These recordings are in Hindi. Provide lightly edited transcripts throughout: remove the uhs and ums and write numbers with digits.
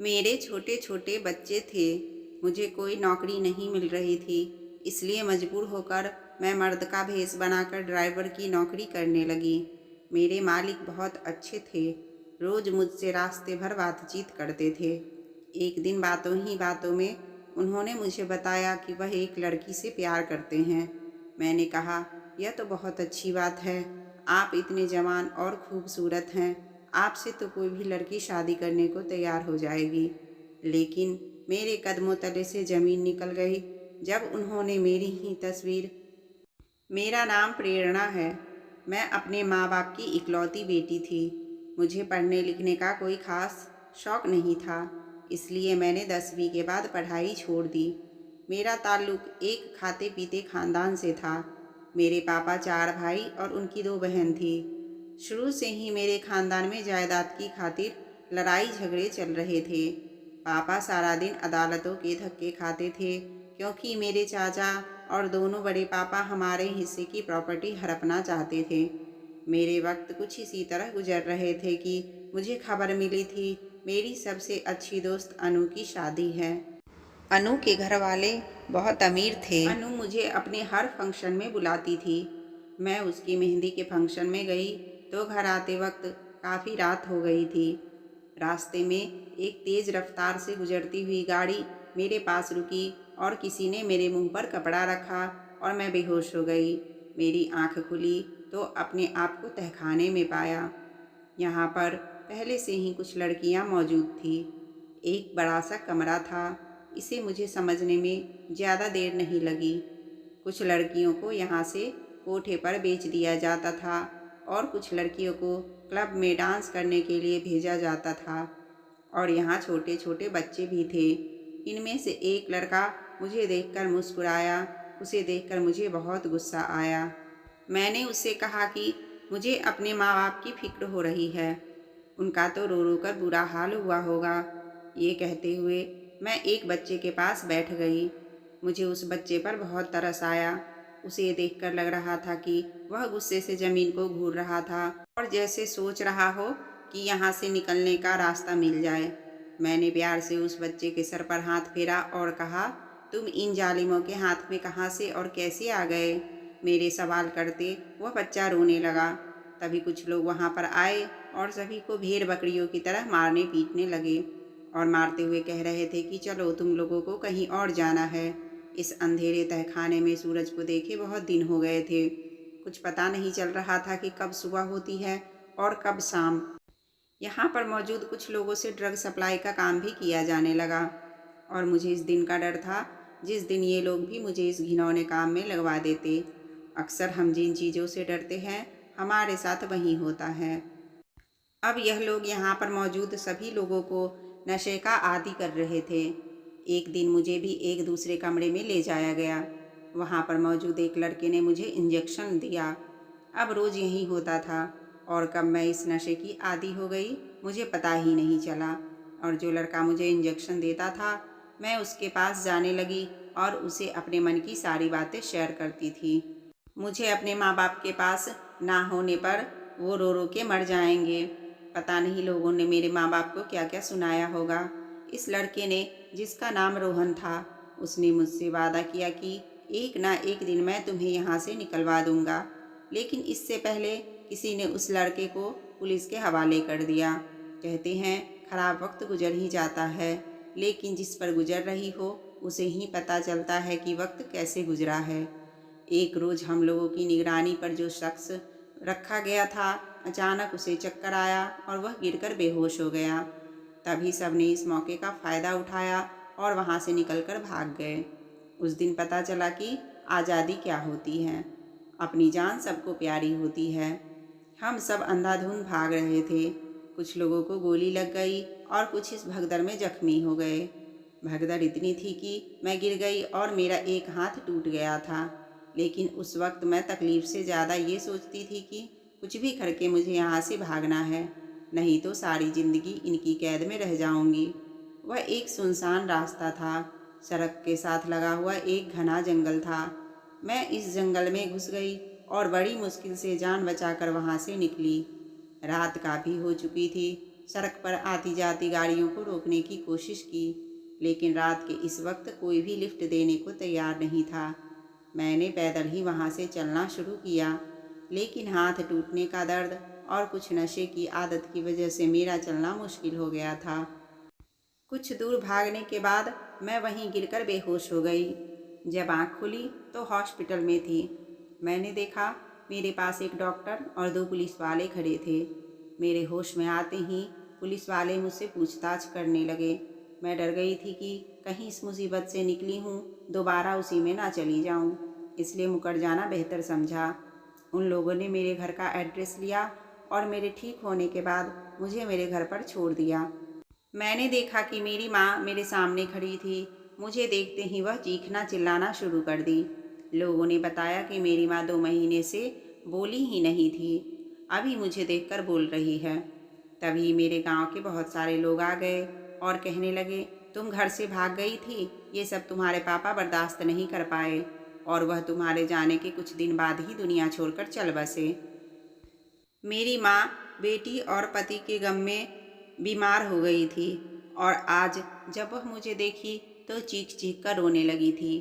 मेरे छोटे छोटे बच्चे थे। मुझे कोई नौकरी नहीं मिल रही थी, इसलिए मजबूर होकर मैं मर्द का भेष बनाकर ड्राइवर की नौकरी करने लगी। मेरे मालिक बहुत अच्छे थे, रोज़ मुझसे रास्ते भर बातचीत करते थे। एक दिन बातों ही बातों में उन्होंने मुझे बताया कि वह एक लड़की से प्यार करते हैं। मैंने कहा, यह तो बहुत अच्छी बात है। आप इतने जवान और खूबसूरत हैं, आपसे तो कोई भी लड़की शादी करने को तैयार हो जाएगी। लेकिन मेरे कदमों तले से ज़मीन निकल गई जब उन्होंने मेरी ही तस्वीर। मेरा नाम प्रेरणा है। मैं अपने माँ बाप की इकलौती बेटी थी। मुझे पढ़ने लिखने का कोई ख़ास शौक़ नहीं था, इसलिए मैंने 10वीं के बाद पढ़ाई छोड़ दी। मेरा ताल्लुक़ एक खाते पीते ख़ानदान से था। मेरे पापा 4 भाई और उनकी 2 बहन थी। शुरू से ही मेरे ख़ानदान में जायदाद की खातिर लड़ाई झगड़े चल रहे थे। पापा सारा दिन अदालतों के धक्के खाते थे, क्योंकि मेरे चाचा और दोनों बड़े पापा हमारे हिस्से की प्रॉपर्टी हड़पना चाहते थे। मेरे वक्त कुछ इसी तरह गुजर रहे थे कि मुझे खबर मिली थी मेरी सबसे अच्छी दोस्त अनु की शादी है। अनु के घर वाले बहुत अमीर थे। अनु मुझे अपने हर फंक्शन में बुलाती थी। मैं उसकी मेहंदी के फंक्शन में गई तो घर आते वक्त काफ़ी रात हो गई थी। रास्ते में एक तेज़ रफ्तार से गुजरती हुई गाड़ी मेरे पास रुकी और किसी ने मेरे मुंह पर कपड़ा रखा और मैं बेहोश हो गई। मेरी आंख खुली तो अपने आप को तहखाने में पाया। यहाँ पर पहले से ही कुछ लड़कियाँ मौजूद थी। एक बड़ा सा कमरा था। इसे मुझे समझने में ज़्यादा देर नहीं लगी। कुछ लड़कियों को यहाँ से कोठे पर बेच दिया जाता था और कुछ लड़कियों को क्लब में डांस करने के लिए भेजा जाता था। और यहाँ छोटे छोटे बच्चे भी थे। इनमें से एक लड़का मुझे देखकर मुस्कुराया। उसे देखकर मुझे बहुत गुस्सा आया। मैंने उससे कहा कि मुझे अपने माँ बाप की फिक्र हो रही है, उनका तो रो रो कर बुरा हाल हुआ होगा। ये कहते हुए मैं एक बच्चे के पास बैठ गई। मुझे उस बच्चे पर बहुत तरस आया। उसे देखकर लग रहा था कि वह गुस्से से ज़मीन को घूर रहा था और जैसे सोच रहा हो कि यहाँ से निकलने का रास्ता मिल जाए। मैंने प्यार से उस बच्चे के सर पर हाथ फेरा और कहा, तुम इन जालिमों के हाथ में कहाँ से और कैसे आ गए? मेरे सवाल करते वह बच्चा रोने लगा। तभी कुछ लोग वहाँ पर आए और सभी को भेड़ बकरियों की तरह मारने पीटने लगे और मारते हुए कह रहे थे कि चलो तुम लोगों को कहीं और जाना है। इस अंधेरे तहखाने में सूरज को देखे बहुत दिन हो गए थे। कुछ पता नहीं चल रहा था कि कब सुबह होती है और कब शाम। यहाँ पर मौजूद कुछ लोगों से ड्रग सप्लाई का काम भी किया जाने लगा और मुझे इस दिन का डर था जिस दिन ये लोग भी मुझे इस घिनौने काम में लगवा देते। अक्सर हम जिन चीज़ों से डरते हैं हमारे साथ वही होता है। अब यह लोग यहाँ पर मौजूद सभी लोगों को नशे का आदी कर रहे थे। एक दिन मुझे भी एक दूसरे कमरे में ले जाया गया। वहाँ पर मौजूद एक लड़के ने मुझे इंजेक्शन दिया। अब रोज़ यही होता था और कब मैं इस नशे की आदी हो गई मुझे पता ही नहीं चला। और जो लड़का मुझे इंजेक्शन देता था मैं उसके पास जाने लगी और उसे अपने मन की सारी बातें शेयर करती थी। मुझे अपने माँ बाप के पास ना होने पर वो रो रो के मर जाएंगे। पता नहीं लोगों ने मेरे माँ बाप को क्या क्या सुनाया होगा। इस लड़के ने, जिसका नाम रोहन था, उसने मुझसे वादा किया कि एक ना एक दिन मैं तुम्हें यहाँ से निकलवा दूँगा। लेकिन इससे पहले किसी ने उस लड़के को पुलिस के हवाले कर दिया। कहते हैं खराब वक्त गुजर ही जाता है, लेकिन जिस पर गुजर रही हो उसे ही पता चलता है कि वक्त कैसे गुजरा है। एक रोज़ हम लोगों की निगरानी पर जो शख्स रखा गया था, अचानक उसे चक्कर आया और वह गिरकर बेहोश हो गया। तभी सबने इस मौके का फ़ायदा उठाया और वहाँ से निकलकर भाग गए। उस दिन पता चला कि आज़ादी क्या होती है। अपनी जान सबको प्यारी होती है। हम सब अंधाधुंध भाग रहे थे। कुछ लोगों को गोली लग गई और कुछ इस भगदड़ में जख्मी हो गए। भगदड़ इतनी थी कि मैं गिर गई और मेरा एक हाथ टूट गया था। लेकिन उस वक्त मैं तकलीफ़ से ज़्यादा ये सोचती थी कि कुछ भी करके मुझे यहाँ से भागना है, नहीं तो सारी ज़िंदगी इनकी कैद में रह जाऊँगी। वह एक सुनसान रास्ता था। सड़क के साथ लगा हुआ एक घना जंगल था। मैं इस जंगल में घुस गई और बड़ी मुश्किल से जान बचाकर वहाँ से निकली। रात काफ़ी हो चुकी थी सड़क पर आती जाती गाड़ियों को रोकने की कोशिश की, लेकिन रात के इस वक्त कोई भी लिफ्ट देने को तैयार नहीं था। मैंने पैदल ही वहाँ से चलना शुरू किया, लेकिन हाथ टूटने का दर्द और कुछ नशे की आदत की वजह से मेरा चलना मुश्किल हो गया था। कुछ दूर भागने के बाद मैं वहीं गिरकर बेहोश हो गई। जब आँख खुली तो हॉस्पिटल में थी। मैंने देखा मेरे पास एक डॉक्टर और 2 पुलिस वाले खड़े थे। मेरे होश में आते ही पुलिस वाले मुझसे पूछताछ करने लगे। मैं डर गई थी कि कहीं इस मुसीबत से निकली हूँ दोबारा उसी में ना चली जाऊँ, इसलिए मुकर जाना बेहतर समझा। उन लोगों ने मेरे घर का एड्रेस लिया और मेरे ठीक होने के बाद मुझे मेरे घर पर छोड़ दिया। मैंने देखा कि मेरी माँ मेरे सामने खड़ी थी। मुझे देखते ही वह चीखना चिल्लाना शुरू कर दी। लोगों ने बताया कि मेरी माँ 2 महीने से बोली ही नहीं थी, अभी मुझे देखकर बोल रही है। तभी मेरे गांव के बहुत सारे लोग आ गए और कहने लगे, तुम घर से भाग गई थी, ये सब तुम्हारे पापा बर्दाश्त नहीं कर पाए और वह तुम्हारे जाने के कुछ दिन बाद ही दुनिया छोड़कर चल बसे। मेरी माँ बेटी और पति के गम में बीमार हो गई थी और आज जब वह मुझे देखी तो चीख चीख कर रोने लगी थी।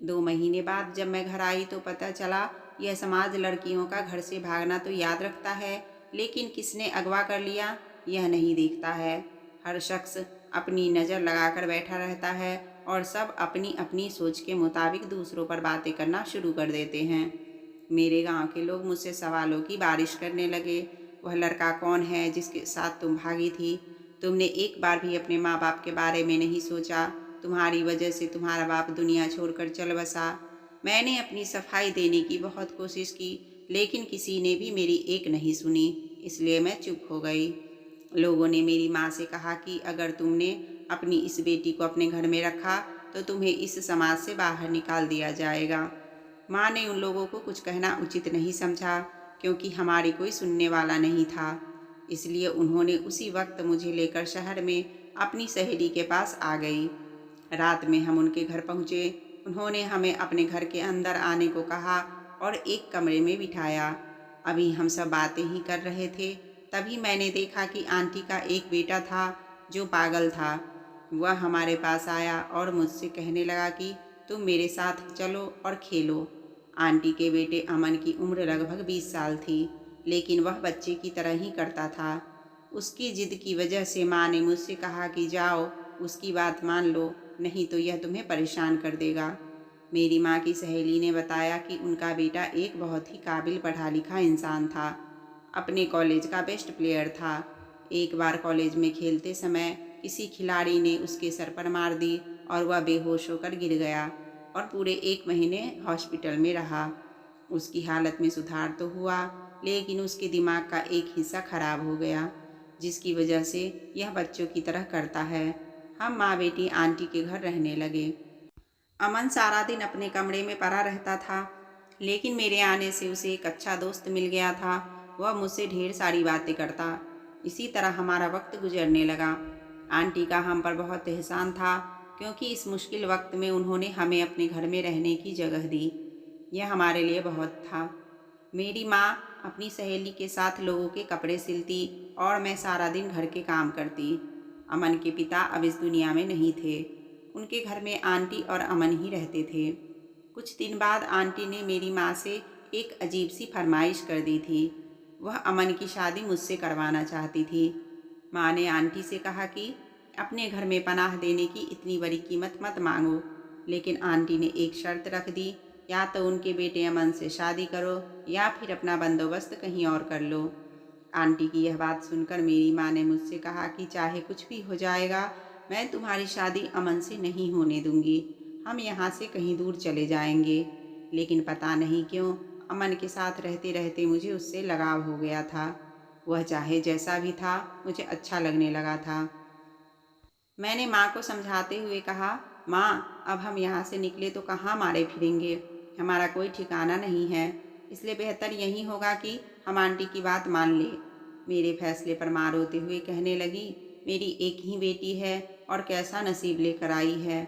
2 महीने बाद जब मैं घर आई तो पता चला यह समाज लड़कियों का घर से भागना तो याद रखता है, लेकिन किसने अगवा कर लिया यह नहीं देखता है। हर शख्स अपनी नज़र लगाकर बैठा रहता है और सब अपनी अपनी सोच के मुताबिक दूसरों पर बातें करना शुरू कर देते हैं। मेरे गांव के लोग मुझसे सवालों की बारिश करने लगे। वह लड़का कौन है जिसके साथ तुम भागी थी? तुमने एक बार भी अपने माँ बाप के बारे में नहीं सोचा? तुम्हारी वजह से तुम्हारा बाप दुनिया छोड़कर चल बसा। मैंने अपनी सफाई देने की बहुत कोशिश की, लेकिन किसी ने भी मेरी एक नहीं सुनी, इसलिए मैं चुप हो गई। लोगों ने मेरी माँ से कहा कि अगर तुमने अपनी इस बेटी को अपने घर में रखा तो तुम्हें इस समाज से बाहर निकाल दिया जाएगा। माँ ने उन लोगों को कुछ कहना उचित नहीं समझा, क्योंकि हमारी कोई सुनने वाला नहीं था। इसलिए उन्होंने उसी वक्त मुझे लेकर शहर में अपनी सहेली के पास आ गई। रात में हम उनके घर पहुँचे। उन्होंने हमें अपने घर के अंदर आने को कहा और एक कमरे में बिठाया। अभी हम सब बातें ही कर रहे थे, तभी मैंने देखा कि आंटी का एक बेटा था जो पागल था। वह हमारे पास आया और मुझसे कहने लगा कि तुम मेरे साथ चलो और खेलो। आंटी के बेटे अमन की उम्र लगभग 20 साल थी, लेकिन वह बच्चे की तरह ही करता था। उसकी जिद की वजह से माँ ने मुझसे कहा कि जाओ उसकी बात मान लो, नहीं तो यह तुम्हें परेशान कर देगा। मेरी माँ की सहेली ने बताया कि उनका बेटा एक बहुत ही काबिल पढ़ा लिखा इंसान था, अपने कॉलेज का बेस्ट प्लेयर था। एक बार कॉलेज में खेलते समय किसी खिलाड़ी ने उसके सर पर मार दी और वह बेहोश होकर गिर गया और पूरे 1 महीने हॉस्पिटल में रहा। उसकी हालत में सुधार तो हुआ, लेकिन उसके दिमाग का एक हिस्सा खराब हो गया, जिसकी वजह से यह बच्चों की तरह करता है। हम माँ बेटी आंटी के घर रहने लगे। अमन सारा दिन अपने कमरे में पड़ा रहता था, लेकिन मेरे आने से उसे एक अच्छा दोस्त मिल गया था। वह मुझसे ढेर सारी बातें करता। इसी तरह हमारा वक्त गुजरने लगा। आंटी का हम पर बहुत एहसान था, क्योंकि इस मुश्किल वक्त में उन्होंने हमें अपने घर में रहने की जगह दी। यह हमारे लिए बहुत था। मेरी माँ अपनी सहेली के साथ लोगों के कपड़े सिलती और मैं सारा दिन घर के काम करती। अमन के पिता अब इस दुनिया में नहीं थे। उनके घर में आंटी और अमन ही रहते थे। कुछ दिन बाद आंटी ने मेरी माँ से एक अजीब सी फरमाइश कर दी थी। वह अमन की शादी मुझसे करवाना चाहती थी। माँ ने आंटी से कहा कि अपने घर में पनाह देने की इतनी बड़ी कीमत मत मांगो, लेकिन आंटी ने एक शर्त रख दी, या तो उनके बेटे अमन से शादी करो या फिर अपना बंदोबस्त कहीं और कर लो। आंटी की यह बात सुनकर मेरी माँ ने मुझसे कहा कि चाहे कुछ भी हो जाएगा, मैं तुम्हारी शादी अमन से नहीं होने दूंगी। हम यहाँ से कहीं दूर चले जाएंगे। लेकिन पता नहीं क्यों अमन के साथ रहते रहते मुझे उससे लगाव हो गया था। वह चाहे जैसा भी था मुझे अच्छा लगने लगा था। मैंने माँ को समझाते हुए कहा, माँ अब हम यहाँ से निकले तो कहाँ मारे फिरेंगे, हमारा कोई ठिकाना नहीं है, इसलिए बेहतर यही होगा कि हम आंटी की बात मान लें। मेरे फैसले पर माँ रोते हुए कहने लगी, मेरी एक ही बेटी है और कैसा नसीब लेकर आई है।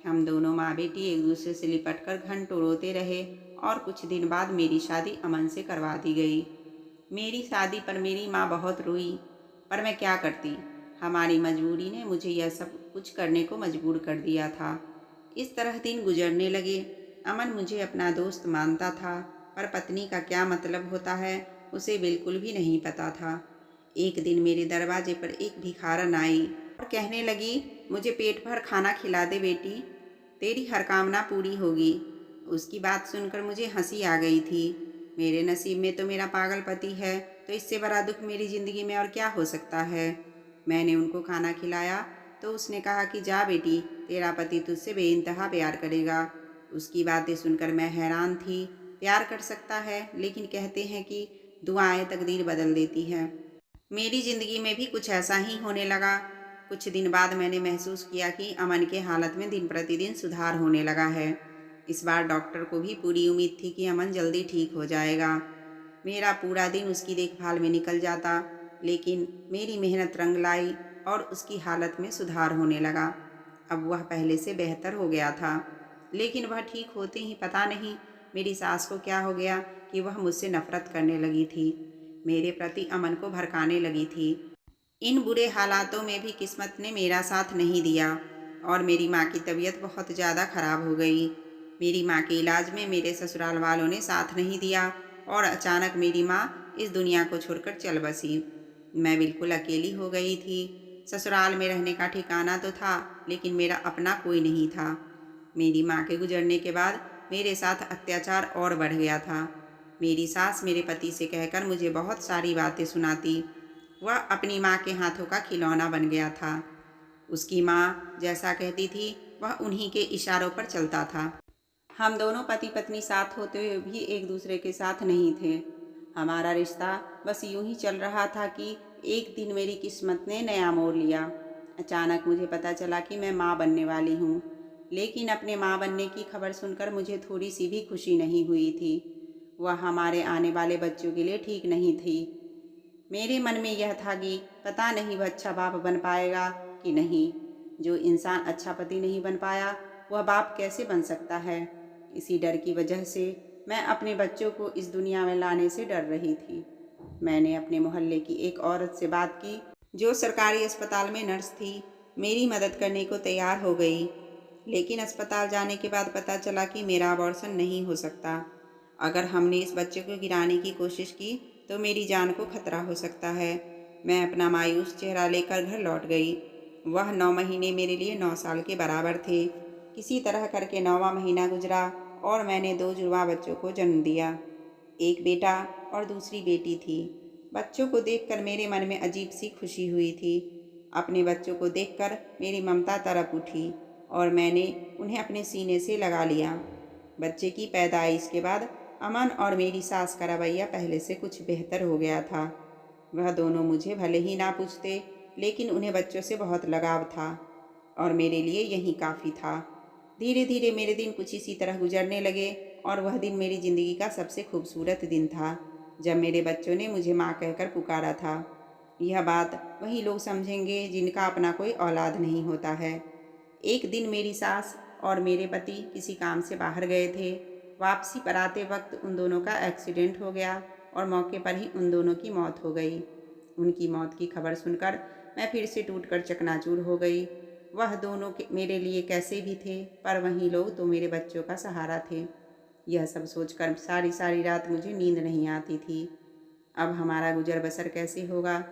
हम दोनों माँ बेटी एक दूसरे से लिपट कर घंटों रोते रहे और कुछ दिन बाद मेरी शादी अमन से करवा दी गई। मेरी शादी पर मेरी माँ बहुत रोई, पर मैं क्या करती, हमारी मजबूरी ने मुझे यह सब कुछ करने को मजबूर कर दिया था। इस तरह दिन गुजरने लगे। अमन मुझे अपना दोस्त मानता था, पर पत्नी का क्या मतलब होता है उसे बिल्कुल भी नहीं पता था। एक दिन मेरे दरवाजे पर एक भिखारन आई और कहने लगी, मुझे पेट भर खाना खिला दे बेटी, तेरी हर कामना पूरी होगी। उसकी बात सुनकर मुझे हंसी आ गई थी। मेरे नसीब में तो मेरा पागल पति है, तो इससे बड़ा दुख मेरी ज़िंदगी में और क्या हो सकता है। मैंने उनको खाना खिलाया तो उसने कहा कि जा बेटी, तेरा पति तुझसे बेइंतहा प्यार करेगा। उसकी बातें सुनकर मैं हैरान थी। प्यार कर सकता है, लेकिन कहते हैं कि दुआएं तकदीर बदल देती है। मेरी ज़िंदगी में भी कुछ ऐसा ही होने लगा। कुछ दिन बाद मैंने महसूस किया कि अमन के हालत में दिन प्रतिदिन सुधार होने लगा है। इस बार डॉक्टर को भी पूरी उम्मीद थी कि अमन जल्दी ठीक हो जाएगा। मेरा पूरा दिन उसकी देखभाल में निकल जाता, लेकिन मेरी मेहनत रंग लाई और उसकी हालत में सुधार होने लगा। अब वह पहले से बेहतर हो गया था, लेकिन वह ठीक होते ही पता नहीं मेरी सास को क्या हो गया कि वह मुझसे नफरत करने लगी थी। मेरे प्रति अमन को भड़काने लगी थी। इन बुरे हालातों में भी किस्मत ने मेरा साथ नहीं दिया और मेरी माँ की तबीयत बहुत ज़्यादा खराब हो गई। मेरी माँ के इलाज में मेरे ससुराल वालों ने साथ नहीं दिया और अचानक मेरी माँ इस दुनिया को छोड़कर चल बसी। मैं बिल्कुल अकेली हो गई थी। ससुराल में रहने का ठिकाना तो था, लेकिन मेरा अपना कोई नहीं था। मेरी माँ के गुजरने के बाद मेरे साथ अत्याचार और बढ़ गया था। मेरी सास मेरे पति से कहकर मुझे बहुत सारी बातें सुनाती। वह अपनी माँ के हाथों का खिलौना बन गया था। उसकी माँ जैसा कहती थी वह उन्हीं के इशारों पर चलता था। हम दोनों पति पत्नी साथ होते हुए भी एक दूसरे के साथ नहीं थे। हमारा रिश्ता बस यूं ही चल रहा था कि एक दिन मेरी किस्मत ने नया मोड़ लिया। अचानक मुझे पता चला कि मैं माँ बनने वाली हूँ, लेकिन अपने माँ बनने की खबर सुनकर मुझे थोड़ी सी भी खुशी नहीं हुई थी। वह हमारे आने वाले बच्चों के लिए ठीक नहीं थी। मेरे मन में यह था कि पता नहीं वह अच्छा बाप बन पाएगा कि नहीं। जो इंसान अच्छा पति नहीं बन पाया, वह बाप कैसे बन सकता है। इसी डर की वजह से मैं अपने बच्चों को इस दुनिया में लाने से डर रही थी। मैंने अपने मोहल्ले की एक औरत से बात की, जो सरकारी अस्पताल में नर्स थी। मेरी मदद करने को तैयार हो गई, लेकिन अस्पताल जाने के बाद पता चला कि मेरा अबॉर्शन नहीं हो सकता। अगर हमने इस बच्चे को गिराने की कोशिश की तो मेरी जान को खतरा हो सकता है। मैं अपना मायूस चेहरा लेकर घर लौट गई। वह 9 महीने मेरे लिए 9 साल के बराबर थे। किसी तरह करके 9वां महीना गुजरा और मैंने 2 जुड़वा बच्चों को जन्म दिया। एक बेटा और दूसरी बेटी थी। बच्चों को देखकर मेरे मन में अजीब सी खुशी हुई थी। अपने बच्चों को देखकर मेरी ममता तड़प उठी और मैंने उन्हें अपने सीने से लगा लिया। बच्चे की पैदाइश के बाद अमन और मेरी सास का रवैया पहले से कुछ बेहतर हो गया था। वह दोनों मुझे भले ही ना पूछते, लेकिन उन्हें बच्चों से बहुत लगाव था और मेरे लिए यही काफ़ी था। धीरे धीरे मेरे दिन कुछ इसी तरह गुजरने लगे और वह दिन मेरी ज़िंदगी का सबसे खूबसूरत दिन था, जब मेरे बच्चों ने मुझे माँ कहकर पुकारा था। यह बात वही लोग समझेंगे जिनका अपना कोई औलाद नहीं होता है। एक दिन मेरी सास और मेरे पति किसी काम से बाहर गए थे। वापसी पर आते वक्त उन दोनों का एक्सीडेंट हो गया और मौके पर ही उन दोनों की मौत हो गई। उनकी मौत की खबर सुनकर मैं फिर से टूटकर चकनाचूर हो गई। वह दोनों मेरे लिए कैसे भी थे, पर वहीं लोग तो मेरे बच्चों का सहारा थे। यह सब सोचकर सारी सारी रात मुझे नींद नहीं आती थी। अब हमारा गुजर बसर कैसे होगा।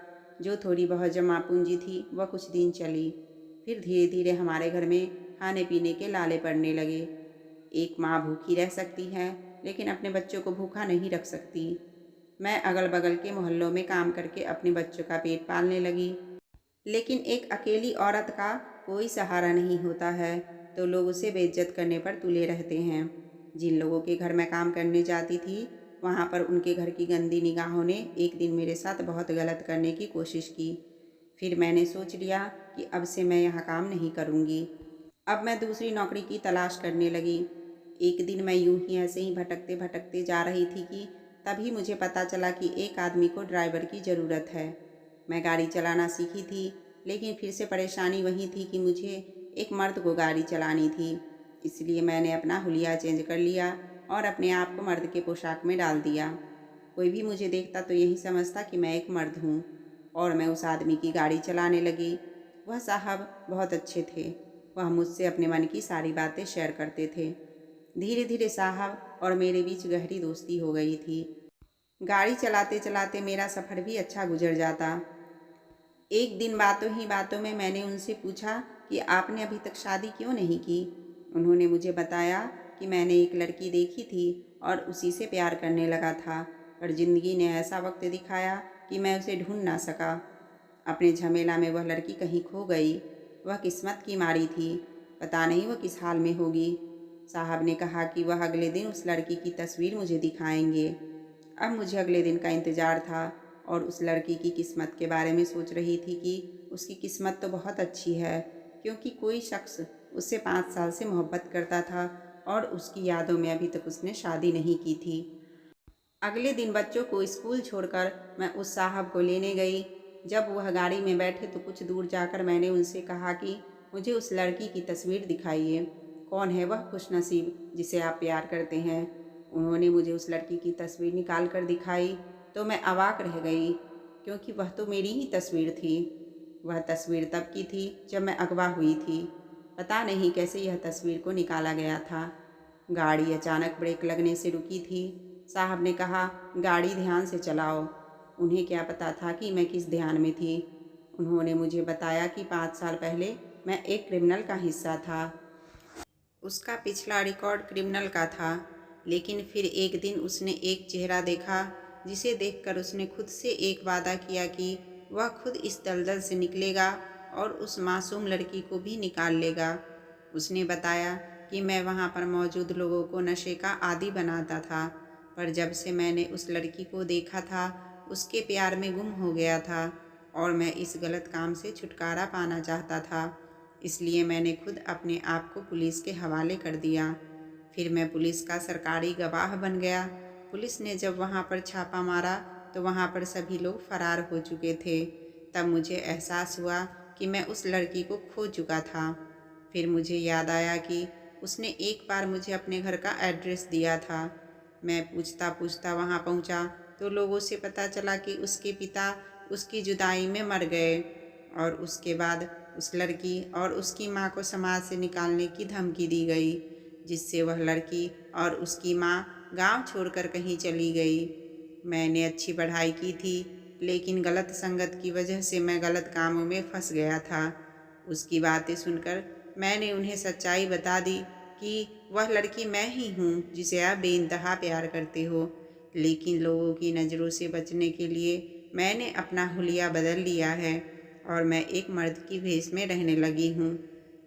जो थोड़ी बहुत जमा पूंजी थी वह कुछ दिन चली, फिर धीरे धीरे हमारे घर में खाने पीने के लाले पड़ने लगे। एक माँ भूखी रह सकती है, लेकिन अपने बच्चों को भूखा नहीं रख सकती। मैं अगल बगल के मोहल्लों में काम करके अपने बच्चों का पेट पालने लगी, लेकिन एक अकेली औरत का कोई सहारा नहीं होता है, तो लोग उसे बेइज्जत करने पर तुले रहते हैं। जिन लोगों के घर मैं काम करने जाती थी, वहाँ पर उनके घर की गंदी निगाहों ने एक दिन मेरे साथ बहुत गलत करने की कोशिश की। फिर मैंने सोच लिया कि अब से मैं यहाँ काम नहीं करूँगी। अब मैं दूसरी नौकरी की तलाश करने लगी। एक दिन मैं यूं ही ऐसे ही भटकते भटकते जा रही थी कि तभी मुझे पता चला कि एक आदमी को ड्राइवर की ज़रूरत है। मैं गाड़ी चलाना सीखी थी, लेकिन फिर से परेशानी वही थी कि मुझे एक मर्द को गाड़ी चलानी थी। इसलिए मैंने अपना हुलिया चेंज कर लिया और अपने आप को मर्द के पोशाक में डाल दिया। कोई भी मुझे देखता तो यही समझता कि मैं एक मर्द हूँ। और मैं उस आदमी की गाड़ी चलाने लगी। वह साहब बहुत अच्छे थे। वह मुझसे अपने मन की सारी बातें शेयर करते थे। धीरे धीरे साहब और मेरे बीच गहरी दोस्ती हो गई थी। गाड़ी चलाते चलाते मेरा सफ़र भी अच्छा गुजर जाता। एक दिन बातों ही बातों में मैंने उनसे पूछा कि आपने अभी तक शादी क्यों नहीं की। उन्होंने मुझे बताया कि मैंने एक लड़की देखी थी और उसी से प्यार करने लगा था, पर ज़िंदगी ने ऐसा वक्त दिखाया कि मैं उसे ढूंढ ना सका। अपने झमेला में वह लड़की कहीं खो गई। वह किस्मत की मारी थी, पता नहीं वह किस हाल में होगी। साहब ने कहा कि वह अगले दिन उस लड़की की तस्वीर मुझे दिखाएंगे। अब मुझे अगले दिन का इंतज़ार था और उस लड़की की किस्मत के बारे में सोच रही थी कि उसकी किस्मत तो बहुत अच्छी है, क्योंकि कोई शख्स उससे 5 साल से मोहब्बत करता था और उसकी यादों में अभी तक उसने शादी नहीं की थी। अगले दिन बच्चों को स्कूल छोड़कर मैं उस साहब को लेने गई। जब वह गाड़ी में बैठे तो कुछ दूर जाकर मैंने उनसे कहा कि मुझे उस लड़की की तस्वीर दिखाइए। कौन है वह खुशनसीब जिसे आप प्यार करते हैं। उन्होंने मुझे उस लड़की की तस्वीर निकाल कर दिखाई तो मैं अवाक रह गई, क्योंकि वह तो मेरी ही तस्वीर थी। वह तस्वीर तब की थी जब मैं अगवा हुई थी। पता नहीं कैसे यह तस्वीर को निकाला गया था। गाड़ी अचानक ब्रेक लगने से रुकी थी। साहब ने कहा, गाड़ी ध्यान से चलाओ। उन्हें क्या पता था कि मैं किस ध्यान में थी। उन्होंने मुझे बताया कि 5 साल पहले मैं एक क्रिमिनल का हिस्सा था। उसका पिछला रिकॉर्ड क्रिमिनल का था, लेकिन फिर एक दिन उसने एक चेहरा देखा जिसे देखकर उसने खुद से एक वादा किया कि वह खुद इस दलदल से निकलेगा और उस मासूम लड़की को भी निकाल लेगा। उसने बताया कि मैं वहाँ पर मौजूद लोगों को नशे का आदी बनाता था, पर जब से मैंने उस लड़की को देखा था उसके प्यार में गुम हो गया था और मैं इस गलत काम से छुटकारा पाना चाहता था। इसलिए मैंने खुद अपने आप को पुलिस के हवाले कर दिया। फिर मैं पुलिस का सरकारी गवाह बन गया। पुलिस ने जब वहाँ पर छापा मारा तो वहाँ पर सभी लोग फरार हो चुके थे। तब मुझे एहसास हुआ कि मैं उस लड़की को खो चुका था। फिर मुझे याद आया कि उसने एक बार मुझे अपने घर का एड्रेस दिया था। मैं पूछता पूछता वहाँ पहुँचा तो लोगों से पता चला कि उसके पिता उसकी जुदाई में मर गए और उसके बाद उस लड़की और उसकी माँ को समाज से निकालने की धमकी दी गई, जिससे वह लड़की और उसकी माँ गांव छोड़कर कहीं चली गई। मैंने अच्छी पढ़ाई की थी, लेकिन गलत संगत की वजह से मैं गलत कामों में फंस गया था। उसकी बातें सुनकर मैंने उन्हें सच्चाई बता दी कि वह लड़की मैं ही हूँ जिसे आप बेइंतहा प्यार करते हो। लेकिन लोगों की नज़रों से बचने के लिए मैंने अपना हुलिया बदल लिया है और मैं एक मर्द की भेष में रहने लगी हूँ।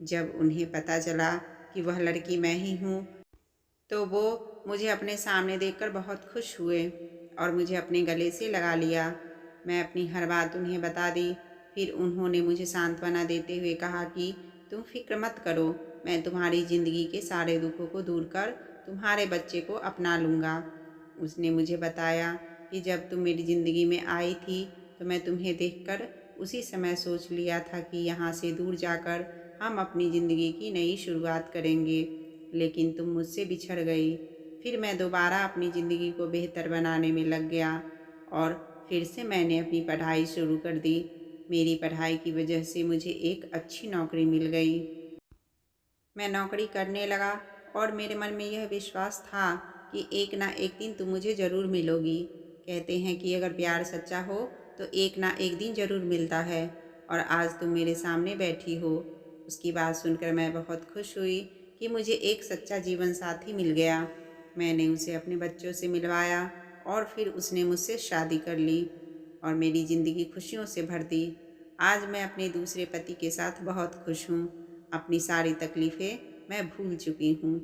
जब उन्हें पता चला कि वह लड़की मैं ही हूँ तो वो मुझे अपने सामने देखकर बहुत खुश हुए और मुझे अपने गले से लगा लिया। मैं अपनी हर बात उन्हें बता दी। फिर उन्होंने मुझे सांत्वना देते हुए कहा कि तुम फिक्र मत करो, मैं तुम्हारी ज़िंदगी के सारे दुखों को दूर कर तुम्हारे बच्चे को अपना लूँगा। उसने मुझे बताया कि जब तुम मेरी ज़िंदगी में आई थी तो मैं तुम्हें देखकर उसी समय सोच लिया था कि यहाँ से दूर जाकर हम अपनी ज़िंदगी की नई शुरुआत करेंगे, लेकिन तुम मुझसे बिछड़ गई। फिर मैं दोबारा अपनी ज़िंदगी को बेहतर बनाने में लग गया और फिर से मैंने अपनी पढ़ाई शुरू कर दी। मेरी पढ़ाई की वजह से मुझे एक अच्छी नौकरी मिल गई। मैं नौकरी करने लगा और मेरे मन में यह विश्वास था कि एक ना एक दिन तुम मुझे ज़रूर मिलोगी। कहते हैं कि अगर प्यार सच्चा हो तो एक ना एक दिन ज़रूर मिलता है, और आज तुम मेरे सामने बैठी हो। उसकी बात सुनकर मैं बहुत खुश हुई कि मुझे एक सच्चा जीवन साथी मिल गया। मैंने उसे अपने बच्चों से मिलवाया और फिर उसने मुझसे शादी कर ली और मेरी ज़िंदगी खुशियों से भर दी। आज मैं अपने दूसरे पति के साथ बहुत खुश हूँ। अपनी सारी तकलीफ़ें मैं भूल चुकी हूँ।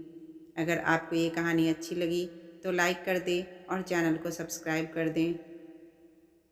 अगर आपको ये कहानी अच्छी लगी तो लाइक कर दें और चैनल को सब्सक्राइब कर दें।